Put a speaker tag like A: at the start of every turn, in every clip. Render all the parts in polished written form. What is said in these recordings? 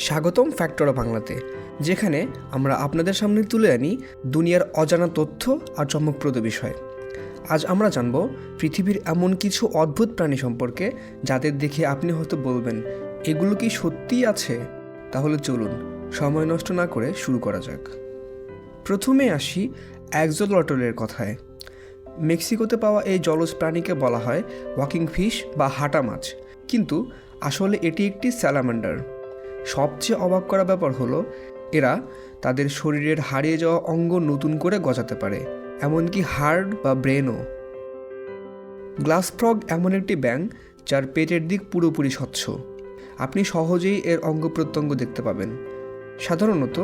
A: স্বাগতম ফ্যাক্টরা বাংলাতে, যেখানে আমরা আপনাদের সামনে তুলে আনি দুনিয়ার অজানা তথ্য আর চমকপ্রদ বিষয়। আজ আমরা জানব পৃথিবীর এমন কিছু অদ্ভুত প্রাণী সম্পর্কে যাদের দেখে আপনি হয়তো বলবেন, এগুলো কি সত্যিই আছে? তাহলে চলুন সময় নষ্ট না করে শুরু করা যাক। প্রথমে আসি অ্যাক্সোলটলের কথায়। মেক্সিকোতে পাওয়া এই জলজ প্রাণীকে বলা হয় ওয়াকিং ফিশ বা হাঁটা মাছ, কিন্তু আসলে এটি একটি স্যালামান্ডার। সবচেয়ে অবাক করা ব্যাপার হলো এরা তাদের শরীরের হারিয়ে যাওয়া অঙ্গ নতুন করে গজাতে পারে, এমনকি হাড় বা ব্রেনও। গ্লাস ফ্রগ এমন একটি ব্যাঙ যার পেটের দিক পুরোপুরি স্বচ্ছ। আপনি সহজেই এর অঙ্গ প্রত্যঙ্গ দেখতে পাবেন। সাধারণত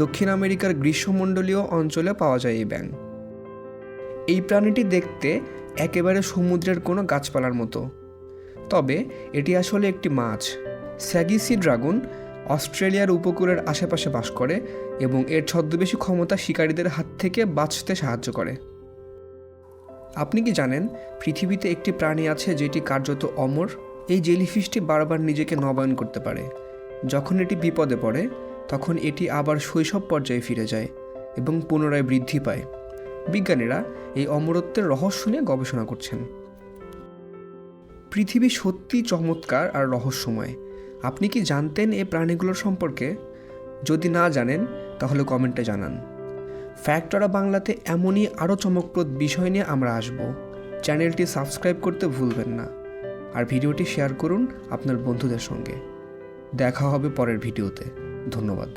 A: দক্ষিণ আমেরিকার গ্রীষ্মমণ্ডলীয় অঞ্চলে পাওয়া যায় এই ব্যাঙ। এই প্রাণীটি দেখতে একেবারে সমুদ্রের কোনো গাছপালার মতো, তবে এটি আসলে একটি মাছ। স্যাগি সি ড্রাগন অস্ট্রেলিয়ার উপকূলের আশেপাশে বাস করে এবং এর ছদ্মবেশী ক্ষমতা শিকারীদের হাত থেকে বাঁচতে সাহায্য করে। আপনি কি জানেন পৃথিবীতে একটি প্রাণী আছে যেটি কার্যত অমর? এই জেলিফিশটি বারবার নিজেকে নবায়ন করতে পারে। যখন এটি বিপদে পড়ে তখন এটি আবার শৈশব পর্যায়ে ফিরে যায় এবং পুনরায় বৃদ্ধি পায়। বিজ্ঞানীরা এই অমরত্বের রহস্য নিয়ে গবেষণা করছেন। পৃথিবী সত্যি চমৎকার আর রহস্যময়। আপনি কি জানতেন এই প্রাণীগুলোর সম্পর্কে? যদি না জানেন তাহলে কমেন্টে জানান। ফ্যাক্টরা বাংলাতে এমনই আরও চমকপ্রদ বিষয় নিয়ে আমরা আসব। চ্যানেলটি সাবস্ক্রাইব করতে ভুলবেন না, আর ভিডিওটি শেয়ার করুন আপনার বন্ধুদের সঙ্গে। দেখা হবে পরের ভিডিওতে। ধন্যবাদ।